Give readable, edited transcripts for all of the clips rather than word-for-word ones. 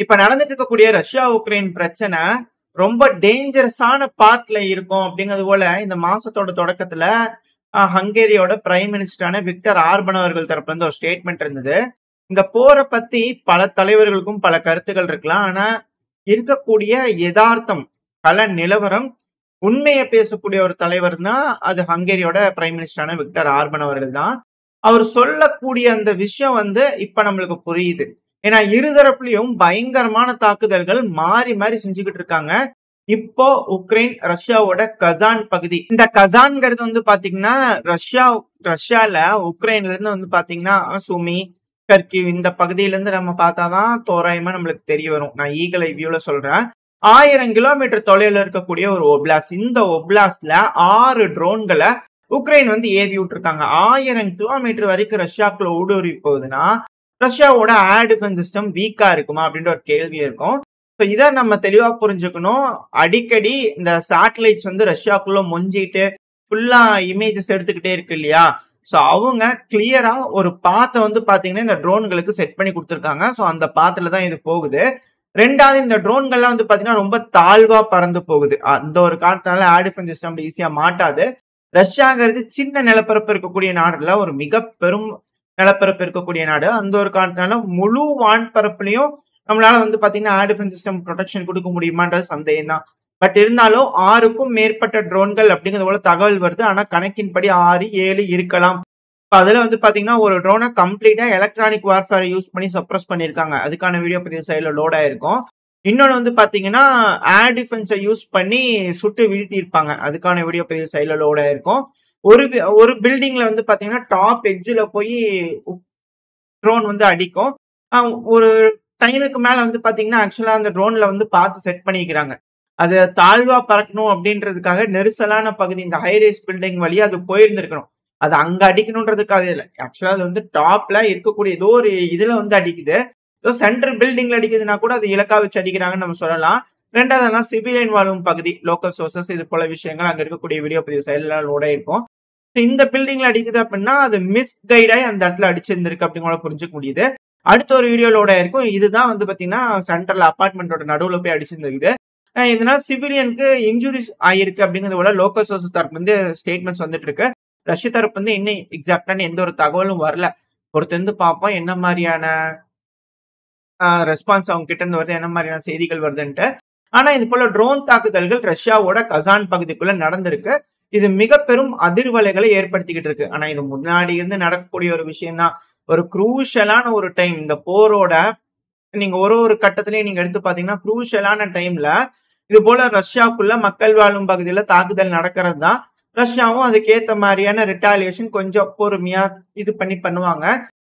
இப்ப நடந்துட்டு இருக்கக்கூடிய ரஷ்யா உக்ரைன் பிரச்சனை ரொம்ப டேஞ்சரஸான பார்ட்ல இருக்கும் அப்படிங்கிறது போல இந்த மாசத்தோட தொடக்கத்துல ஹங்கேரியோட பிரைம் மினிஸ்டரான விக்டர் ஆர்பன் அவர்கள் தரப்புல இருந்து ஒரு ஸ்டேட்மெண்ட் இருந்தது. இந்த போரை பத்தி பல தலைவர்களுக்கும் பல கருத்துக்கள் இருக்கலாம். ஆனா இருக்கக்கூடிய யதார்த்தம் பல நிலவரம் உண்மையை பேசக்கூடிய ஒரு தலைவர்னா அது ஹங்கேரியோட பிரைம் மினிஸ்டரான விக்டர் ஆர்பன் அவர்கள் தான். அவர் சொல்லக்கூடிய அந்த விஷயம் இப்ப நம்மளுக்கு புரியுது. ஏன்னா இருதரப்புலயும் பயங்கரமான தாக்குதல்கள் மாறி மாறி செஞ்சுக்கிட்டு இருக்காங்க. இப்போ உக்ரைன் ரஷ்யாவோட கசான் பகுதி, இந்த கசான்ங்கிறது பாத்தீங்கன்னா ரஷ்யால உக்ரைன்ல இருந்து பாத்தீங்கன்னா சுமி கர்கிவ் இந்த பகுதியில இருந்து நம்ம பார்த்தாதான் தோராயமா நம்மளுக்கு தெரிய வரும். நான் ஈகல் வியூல சொல்றேன். 1000 கிலோமீட்டர் தொலைவில் இருக்கக்கூடிய ஒரு ஒப்லாஸ். இந்த ஒப்லாஸ்ல 6 ட்ரோன்களை உக்ரைன் ஏவி விட்டுருக்காங்க. 1000 கிலோமீட்டர் வரைக்கும் ரஷ்யாக்குள்ள ஊடுருவி போகுதுன்னா ரஷ்யாவோட ஏர் டிஃபென்ஸ் சிஸ்டம் வீக்கா இருக்குமா அப்படின்ற ஒரு கேள்வி இருக்கும். இதை நம்ம தெளிவா புரிஞ்சுக்கணும். அடிக்கடி இந்த சேட்டலைட்ஸ் ரஷ்யாக்குள்ள மொஞ்சிட்டு ஃபுல்லா இமேஜஸ் எடுத்துக்கிட்டே இருக்கு இல்லையா? சோ அவங்க கிளியரா ஒரு பாத்தை பாத்தீங்கன்னா இந்த ட்ரோன்களுக்கு செட் பண்ணி கொடுத்துருக்காங்க. சோ அந்த பாத்துல தான் இது போகுது. ரெண்டாவது இந்த ட்ரோன்கள்லாம் பாத்தீங்கன்னா ரொம்ப தாழ்வா பறந்து போகுது. அந்த ஒரு காரணத்தினால ஏர் டிஃபென்ஸ் சிஸ்டம் ஈஸியா மாட்டாது. ரஷ்யாங்கிறது சின்ன நிலப்பரப்பு இருக்கக்கூடிய நாடுல ஒரு மிக பெரும் நிலப்பரப்பு இருக்கக்கூடிய நாடு. அந்த ஒரு காரணத்தினால முழு வான்பரப்புலையும் நம்மளால பாத்தீங்கன்னா ஏர் டிஃபென்ஸ் சிஸ்டம் ப்ரொடெக்ஷன் கொடுக்க முடியுமான்றது சந்தேகம் தான். பட் இருந்தாலும் 6க்கும் மேற்பட்ட ட்ரோன்கள் அப்படிங்கிறது போல தகவல் வருது. ஆனா கணக்கின்படி 6, 7 இருக்கலாம். அதுல பாத்தீங்கன்னா ஒரு ட்ரோனை கம்ப்ளீட்டா எலக்ட்ரானிக் வார்ஃபேர் யூஸ் பண்ணி சப்ரஸ் பண்ணிருக்காங்க. அதுக்கான வீடியோ பதிவு சைட்ல லோட் ஆயிருக்கும். இன்னொன்னு பாத்தீங்கன்னா ஏர் டிஃபென்ஸை யூஸ் பண்ணி சுட்டு வீழ்த்தி இருப்பாங்க. அதுக்கான வீடியோ பதிவு சைட்ல லோட் ஆயிருக்கும். ஒரு பில்டிங்ல பாத்தீங்கன்னா டாப் எட்ஜ்ல போய் ட்ரோன் அடிக்கும். ஒரு டைமுக்கு மேல பாத்தீங்கன்னா ஆக்சுவலா அந்த ட்ரோன்ல பார்த்து செட் பண்ணிக்கிறாங்க. அது தாழ்வா பறக்கணும் அப்படின்றதுக்காக நெரிசலான பகுதி இந்த ஹைரேஸ் பில்டிங் வழியா அது போயிருந்திருக்கணும். அது அங்க அடிக்கணும்ன்றதுக்காக இல்லை. ஆக்சுவலா அது டாப்ல இருக்கக்கூடிய ஏதோ ஒரு இதுல அடிக்குது. ஏதோ சென்ட்ரல் பில்டிங்ல அடிக்குதுன்னா கூட அது இலக்கா வச்சு அடிக்கிறாங்கன்னு நம்ம சொல்லலாம். ரெண்டாவதுனா சிவிலியன் வாழும் பகுதி, லோக்கல் சோர்சஸ், இது போல விஷயங்கள் அங்க இருக்கக்கூடிய வீடியோ பதிவு சைட்ல லோட இருக்கும். இந்த பில்டிங்ல அடிக்குது அப்படின்னா அது மிஸ் கைடாய் அந்த இடத்துல அடிச்சிருந்திருக்கு அப்படிங்கிற புரிஞ்சுக்க முடியுது. அடுத்த ஒரு வீடியோ லோட இருக்கும். இதுதான் பாத்தீங்கன்னா சென்ட்ரல் அபார்ட்மெண்டோட நடுவுல போய் அடிச்சிருந்திருக்கு. இதனால சிவிலியனுக்கு இன்ஜுரிஸ் ஆயிருக்கு அப்படிங்கிறது போல லோக்கல் சோர்சஸ் தரப்பு ஸ்டேட்மெண்ட்ஸ் வந்துட்டு இருக்கு. ரஷ்ய தரப்பு இன்னும் எக்ஸாக்டான எந்த ஒரு தகவலும் வரல. பொறுத்திருந்து பார்ப்போம் என்ன மாதிரியான ரெஸ்பான்ஸ் அவங்க கிட்ட இருந்து வருது, என்ன மாதிரியான செய்திகள் வருதுன்ட்டு. ஆனா இது போல ட்ரோன் தாக்குதல்கள் ரஷ்யாவோட கசான் பகுதிக்குள்ள நடந்திருக்கு. இது மிக பெரும் அதிர்வலைகளை ஏற்படுத்திக்கிட்டு இருக்கு. ஆனா இது முன்னாடி இருந்து நடக்கக்கூடிய ஒரு விஷயம் தான். ஒரு குரூஷியலான ஒரு டைம் இந்த போரோட நீங்க ஒரு கட்டத்திலயும் நீங்க எடுத்து பாத்தீங்கன்னா குரூஷியலான டைம்ல இது போல ரஷ்யாக்குள்ள மக்கள் வாழும் பகுதியில தாக்குதல் நடக்கிறது தான். ரஷ்யாவும் அதுக்கேத்த மாதிரியான ரிட்டாலியேஷன் கொஞ்சம் பொறுமையா இது பண்ணுவாங்க.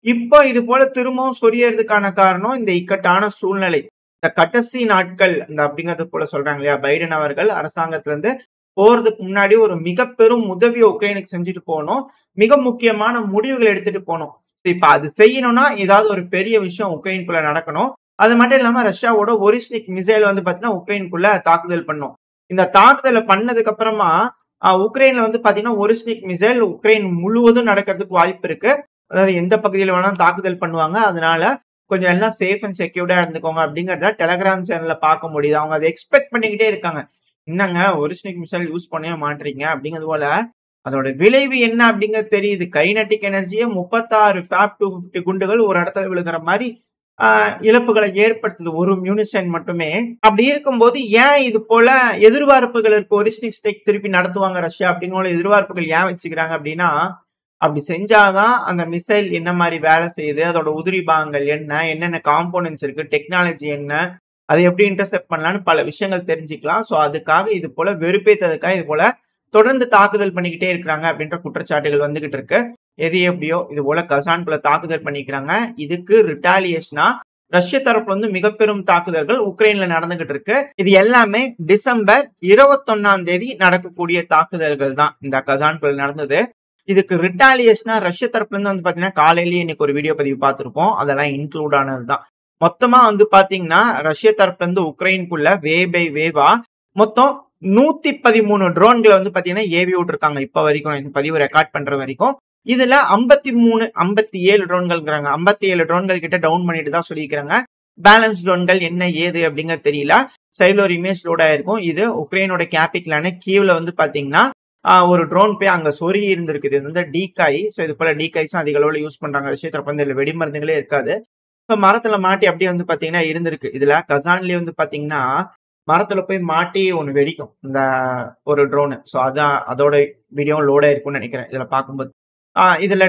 இப்போ இது போல திரும்பவும் சொரியறதுக்கான காரணம் இந்த இக்கட்டான சூழ்நிலை. இந்த கடைசி நாட்கள் இந்த அப்படிங்கிறது போல சொல்றாங்க இல்லையா, பைடன் அவர்கள் அரசாங்கத்துல இருந்து போறதுக்கு முன்னாடி ஒரு மிக பெரும் உதவியை உக்ரைனுக்கு செஞ்சுட்டு போகணும். மிக முக்கியமான முடிவுகள் எடுத்துட்டு போகணும். இப்ப அது செய்யணும்னா ஏதாவது ஒரு பெரிய விஷயம் உக்ரைனுக்குள்ள நடக்கணும். அது மட்டும் இல்லாம ரஷ்யாவோட ஒரிஸ்னிக் மிசைல் பாத்தீங்கன்னா உக்ரைனுக்குள்ள தாக்குதல் பண்ணும். இந்த தாக்குதலை பண்ணதுக்கு அப்புறமா உக்ரைன்ல பாத்தீங்கன்னா ஒரிஸ்னிக் மிசைல் உக்ரைன் முழுவதும் நடக்கிறதுக்கு வாய்ப்பு இருக்கு. அதாவது எந்த பகுதியில வேணாலும் தாக்குதல் பண்ணுவாங்க. அதனால கொஞ்சம் எல்லாம் சேஃப் அண்ட் செக்யூர்டா இருந்துக்கோங்க அப்படிங்கறத டெலகிராம் சேனல்ல பார்க்க முடியுது. அவங்க அதை எக்ஸ்பெக்ட் பண்ணிக்கிட்டே இருக்காங்க. என்னங்க ஒரிஸ்னிக் மிசைல் யூஸ் பண்ணவே மாட்டீங்க அப்படிங்கிறது போல அதோட விளைவு என்ன அப்படிங்கிறது தெரியுது. கைனட்டிக் எனர்ஜியே 36 FAB 250 குண்டுகள் ஒரு இடத்துல விழுகிற மாதிரி இழப்புகளை ஏற்படுத்துது ஒரு மியூனிஷன் மட்டுமே. அப்படி இருக்கும்போது ஏன் இது போல எதிர்பார்ப்புகள் இருக்கு, ஒரிஸ்னிக் ஸ்ட்ரைக் திருப்பி நடத்துவாங்க ரஷ்யா அப்படிங்கிற எதிர்பார்ப்புகள் ஏன் வச்சுக்கிறாங்க அப்படின்னா, அப்படி செஞ்சாதான் அந்த மிசைல் என்ன மாதிரி வேலை செய்யுது, அதோட உதிரி பாகங்கள் என்னென்ன காம்போனன்ட்ஸ் இருக்கு, டெக்னாலஜி என்ன, அதை எப்படி இன்டர்செப்ட் பண்ணலாம்னு பல விஷயங்கள் தெரிஞ்சுக்கலாம். ஸோ அதுக்காக இது போல வெறுப்பேற்றதுக்காக இது போல தொடர்ந்து தாக்குதல் பண்ணிக்கிட்டே இருக்கிறாங்க அப்படின்ற குற்றச்சாட்டுகள் வந்துகிட்டு இருக்கு. எது எப்படியோ இது போல கசான்குள்ள தாக்குதல் பண்ணிக்கிறாங்க. இதுக்கு ரிட்டாலியேஷனா ரஷ்ய தரப்புல மிக பெரும் தாக்குதல்கள் உக்ரைன்ல நடந்துகிட்டு இருக்கு. இது எல்லாமே டிசம்பர் 21 நடக்கக்கூடிய தாக்குதல்கள் தான் இந்த கசான்குள்ள நடந்தது. இதுக்கு ரிட்டாலியேஷனா ரஷ்ய தரப்புல இருந்து பாத்தீங்கன்னா காலையிலேயே இன்னைக்கு ஒரு வீடியோ பதிவு பார்த்திருப்போம். அதெல்லாம் இன்க்ளூட் ஆனதுதான். மொத்தமா பாத்தீங்கன்னா ரஷ்ய தரப்புல இருந்து உக்ரைனுக்குள்ள வே பை வேவா மொத்தம் 113 ட்ரோன்களை பாத்தீங்கன்னா ஏவி விட்டுருக்காங்க. இப்ப வரைக்கும் இந்த பதிவு ரெக்கார்ட் பண்ற வரைக்கும் இதுல 57 ட்ரோன்கள் 57 ட்ரோன்கள் கிட்ட டவுன் பண்ணிட்டு தான் சொல்லிக்கிறாங்க. பேலன்ஸ் ட்ரோன்கள் என்ன ஏது அப்படிங்கிறது தெரியல. சைடுல ஒரு இமேஜ் லோட் ஆயிருக்கும். இது உக்ரைனோட கேபிட்டலான கீவ்ல வந்து பாத்தீங்கன்னா ஒரு ட்ரோன் போய் அங்க சொருகி இருந்திருக்குது. இது வந்து டீகாய். ஸோ இது போல டீகாய்ஸும் அதிக அளவுல யூஸ் பண்றாங்க. விஷயத்துல வந்து இதுல வெடிமருந்துகளே இருக்காது. ஸோ மரத்துல மாட்டி அப்படியே வந்து பாத்தீங்கன்னா இருந்திருக்கு. இதுல கசான்லயே வந்து பாத்தீங்கன்னா மரத்துல போய் மாட்டி ஒண்ணு வெடிக்கும் இந்த ஒரு ட்ரோனு. ஸோ அதான் அதோட வீடியோ லோட் ஆயிருக்கும்னு நினைக்கிறேன் இதுல பார்க்கும்போது. இதுல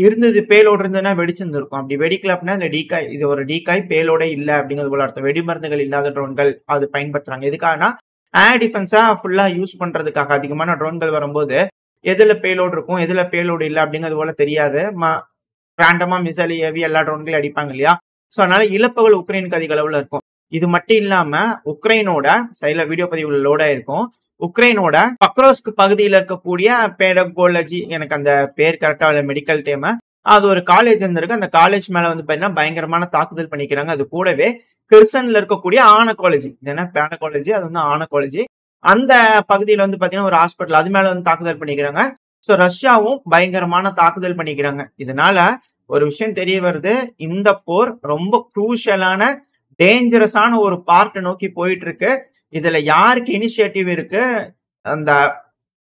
இருந்தது பேலோடு இருந்ததுன்னா வெடிச்சிருந்திருக்கும். அப்படி வெடிக்கல அப்படின்னா இந்த டீகாய் இது ஒரு டீகாய் பேலோட இல்ல அப்படிங்கிறது போல அர்த்தம். வெடிமருந்துகள் இல்லாத ட்ரோன்கள் அது பயன்படுத்துறாங்க. எதுக்காகனா ஏர் டிஃபென்ஸா ஃபுல்லா யூஸ் பண்றதுக்காக. அதிகமான ட்ரோன்கள் வரும்போது எதுல பேலோடு இருக்கும் எதுல பேலோடு இல்ல அப்படிங்கிறது போல தெரியாது. ரேண்டமா மிசைல் ஏவி எல்லா ட்ரோன்களையும் அடிப்பாங்க இல்லையா? ஸோ அதனால இழப்புகள் உக்ரைனுக்கு அதிக அளவுல இருக்கும். இது மட்டும் இல்லாம உக்ரைனோட சைட்ல வீடியோ பதிவுல லோட் ஆயிருக்கும். உக்ரைனோட பக்ரோஸ்க் பகுதியில் இருக்கக்கூடிய பேடகோலஜி, எனக்கு அந்த பேர் கரெக்டா இல்ல மெடிக்கல் டேம், அது ஒரு காலேஜ் இருந்திருக்கு. அந்த காலேஜ் மேல வந்து பாத்தீங்கன்னா பயங்கரமான தாக்குதல் பண்ணிக்கிறாங்க. அது கூடவே கிர்சன்ல இருக்கக்கூடிய ஆன காலேஜ், ஏன்னா பேடகாலஜி அது வந்து ஆன காலேஜ், அந்த பகுதியில வந்து பாத்தீங்கன்னா ஒரு ஹாஸ்பிட்டல் அது மேல வந்து தாக்குதல் பண்ணிக்கிறாங்க. ஸோ ரஷ்யாவும் பயங்கரமான தாக்குதல் பண்ணிக்கிறாங்க. இதனால ஒரு விஷயம் தெரிய வருது, இந்த போர் ரொம்ப குரூஷியலான டேஞ்சரஸான ஒரு பார்ட் நோக்கி போயிட்டு இருக்கு. இதுல யாருக்கு இனிஷியேட்டிவ் இருக்கு, அந்த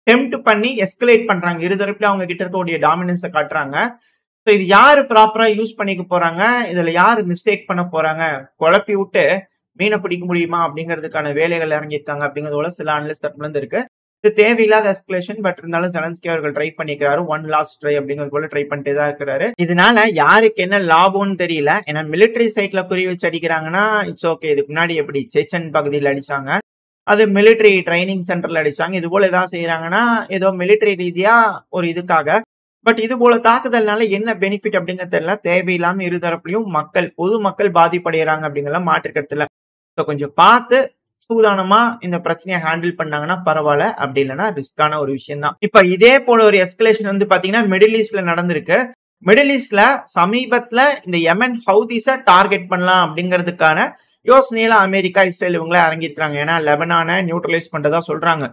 டெம்ப்ட் பண்ணி எஸ்கலேட் பண்றாங்க. இருதரப்புல அவங்க கிட்ட இருக்கக்கூடிய டாமினன்ஸை காட்டுறாங்க. ஸோ இது யாரு ப்ராப்பரா யூஸ் பண்ணிக்க போறாங்க, இதுல யாரு மிஸ்டேக் பண்ண போறாங்க, குழப்பி விட்டு மீனை பிடிக்க முடியுமா அப்படிங்கிறதுக்கான வேலைகள் இறங்கியிருக்காங்க அப்படிங்கிறதோட சில அனலிஸ்ட் தரப்புல இருந்து இருக்கு. இது தேவையில்லாத எஸ்கலேஷன். பட் இருந்தாலும் ஜெலன்ஸ்கி அவர்கள் ட்ரை பண்ணிக்கிறாரு. ஒன் லாஸ்ட் ட்ரை அப்படிங்கிறது போல ட்ரை பண்ணிட்டே தான் இருக்கிறாரு. இதனால யாருக்கு என்ன லாபம்னு தெரியல. ஏன்னா மிலிட்டரி சைட்ல குறி வச்சு அடிக்கிறாங்கன்னா இட்ஸ் ஓகே. இதுக்கு முன்னாடி எப்படி செச்சன் பகுதியில் அடிச்சாங்க, அது மிலிட்டரி ட்ரைனிங் சென்டர்ல அடிச்சாங்க. இது போல ஏதாவது செய்யறாங்கன்னா ஏதோ மிலிட்டரி ரீதியா ஒரு இதுக்காக. பட் இது போல தாக்குதல்னால என்ன பெனிஃபிட் அப்படிங்கிறது தெரியல. தேவையில்லாம இருதரப்புலையும் பொதுமக்கள் பாதிப்படைகிறாங்க அப்படிங்கிற மாற்றுக்கருத்துல. ஸோ கொஞ்சம் பார்த்து சூதானமா இந்த பிரச்சனையை ஹேண்டில் பண்ணாங்கன்னா பரவாயில்ல. அப்படி இல்லைன்னா ரிஸ்கான ஒரு விஷயம் தான். இப்ப இதே போல ஒரு எஸ்கலேஷன் வந்து பாத்தீங்கன்னா மிடில் ஈஸ்ட்ல நடந்திருக்கு. மிடில் ஈஸ்ட்ல சமீபத்துல இந்த யெமன் ஹவுதிஸை டார்கெட் பண்ணலாம் அப்படிங்கிறதுக்கான யோசனையில அமெரிக்கா இஸ்ரேல் இவங்களே இறங்கியிருக்காங்க. ஏன்னா லெபனானை நியூட்ரலைஸ் பண்றதா சொல்றாங்க.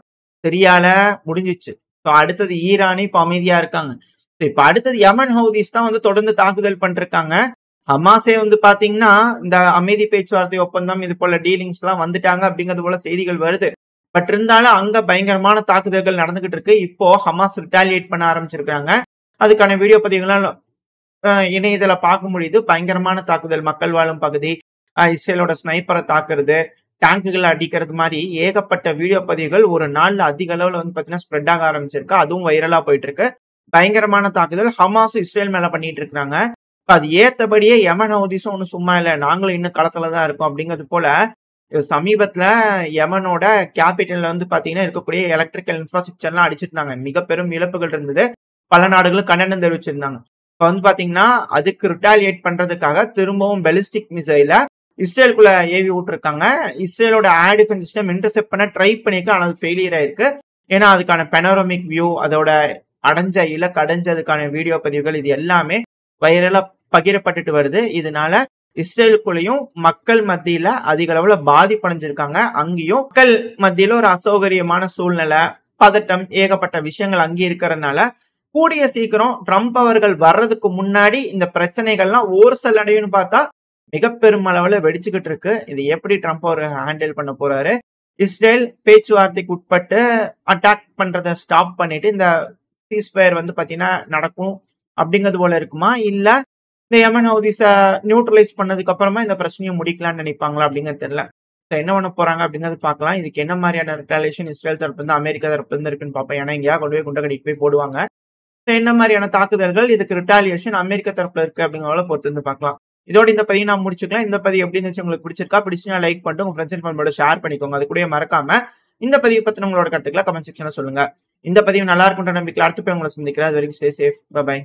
சிரியால முடிஞ்சிச்சு. ஸோ அடுத்தது ஈரானு இப்ப அமைதியா இருக்காங்க. இப்ப அடுத்தது யெமன் ஹவுதிஸ் தான் வந்து தொடர்ந்து தாக்குதல் பண்ணிருக்காங்க. ஹமாஸே வந்து பாத்தீங்கன்னா இந்த அமைதி பேச்சுவார்த்தை ஒப்பந்தம் இது போல டீலிங்ஸ் எல்லாம் வந்துட்டாங்க அப்படிங்கிறது போல செய்திகள் வருது. பட் இருந்தாலும் அங்க பயங்கரமான தாக்குதல்கள் நடந்துகிட்டு இருக்கு. இப்போ ஹமாஸ் ரிட்டாலியேட் பண்ண ஆரம்பிச்சிருக்காங்க. அதுக்கான வீடியோ பதிவுகள்லாம் இணையதள பார்க்க முடியுது. பயங்கரமான தாக்குதல், மக்கள் வாழும் பகுதி, இஸ்ரேலோட ஸ்னைப்பரை தாக்குறது, டேங்குகளை அடிக்கிறது மாதிரி ஏகப்பட்ட வீடியோ பதிவுகள் ஒரு நாள்ல அதிக அளவுல வந்து பாத்தீங்கன்னா ஸ்ப்ரெட் ஆக ஆரம்பிச்சிருக்கு. அதுவும் வைரலா போயிட்டு இருக்கு. பயங்கரமான தாக்குதல் ஹமாஸ் இஸ்ரேல் மேல பண்ணிட்டு இருக்காங்க. அது ஏத்தபடியே யெமன் ஹவுதிஸும் ஒன்னும் சும்மா இல்ல, நாங்களும் இன்னும் களத்துலதான் இருக்கோம் அப்படிங்கிறது போல சமீபத்துல யெமனோட கேபிட்டல்ல வந்து பாத்தீங்கன்னா இருக்கக்கூடிய எலக்ட்ரிக்கல் இன்ஃப்ராஸ்ட்ரக்சர் எல்லாம் அடிச்சிருந்தாங்க. மிக பெரும் இழப்புகள் இருந்தது. பல நாடுகளும் கண்டனம் தெரிவிச்சிருந்தாங்க. இப்ப வந்து பாத்தீங்கன்னா அதுக்கு ரிட்டாலியேட் பண்றதுக்காக திரும்பவும் பெலிஸ்டிக் மிசைல இஸ்ரேலுக்குள்ள ஏவி விட்டுருக்காங்க. இஸ்ரேலோட ஏர் டிஃபென்ஸ் சிஸ்டம் இன்டர்செப்ட் பண்ண ட்ரை பண்ணிருக்கு. ஆனா அது ஃபெயிலியர் ஆயிருக்கு. ஏன்னா அதுக்கான பெனோரமிக் வியூ, அதோட இலக்கு அடைஞ்சதுக்கான வீடியோ பதிவுகள் இது எல்லாமே வைரலா பகிரப்பட்டுட்டு வருது. இதனால இஸ்ரேலுக்குள்ளேயும் மக்கள் மத்தியில அதிக அளவுல பாதிப்படைஞ்சிருக்காங்க. அங்கேயும் மக்கள் மத்தியில ஒரு அசௌகரியமான சூழ்நிலை, பதட்டம், ஏகப்பட்ட விஷயங்கள் அங்கே இருக்கிறதுனால கூடிய சீக்கிரம் ட்ரம்ப் அவர்கள் வர்றதுக்கு முன்னாடி இந்த பிரச்சனைகள்லாம் ஒரு சில அடையும்னு பார்த்தா மிக பெரும் அளவுல வெடிச்சுக்கிட்டு இருக்கு. இது எப்படி ட்ரம்ப் அவர் ஹேண்டில் பண்ண போறாரு? இஸ்ரேல் பேச்சுவார்த்தைக்கு உட்பட்டு அட்டாக் பண்றதை ஸ்டாப் பண்ணிட்டு இந்த சீஸ்ஃபயர் வந்து பாத்தீங்கன்னா நடக்கும் அப்படிங்கிறது போல இருக்குமா, இல்ல இந்த யெமன் ஹவுதிஸை நியூட்ரலைஸ் பண்ணதுக்கு அப்புறமா இந்த பிரச்சனையை முடிக்கலாம்னு நினைப்பாங்களா அப்படிங்கிறது தெரியல. என்ன பண்ண போறாங்க அப்படிங்கிறது பார்க்கலாம். இதுக்கு என்ன மாதிரியான ரிட்டாலியேஷன் இஸ்ரேல் தரப்பு இருந்து அமெரிக்கா தரப்பு இருந்து இருக்குன்னு பார்ப்போம். ஏன்னா எங்கேயா கொண்டு போய் குண்டகடிக்கு போய் போடுவாங்க. என்ன மாதிரியான தாக்குதல்கள், இதுக்கு ரிட்டாலியேஷன் அமெரிக்கா தரப்புல இருக்கு அப்படிங்கிறத பொறுத்து வந்து பார்க்கலாம். இதோட இந்த பதிவு நான் முடிச்சுக்கலாம். இந்த பதிவு எப்படி இருந்துச்சு, உங்களுக்கு பிடிச்சிருந்தா லைக் பண்ணிட்டு உங்க ஃப்ரெண்ட்ஸ் அண்ட் ஃபேமிலியோட ஷேர் பண்ணிக்கோங்க. அது கூட மறக்காம இந்த பதிவு பத்தி உங்களோட கருத்துக்களை கமெண்ட் செக்ஷன்ல சொல்லுங்க. இந்த பதிவு நல்லா இருக்குன்ற நம்பிக்கையில அடுத்த போய் உங்களை சந்திக்கிறேன். அது வரைக்கும் ஸ்டே சேஃப். பை.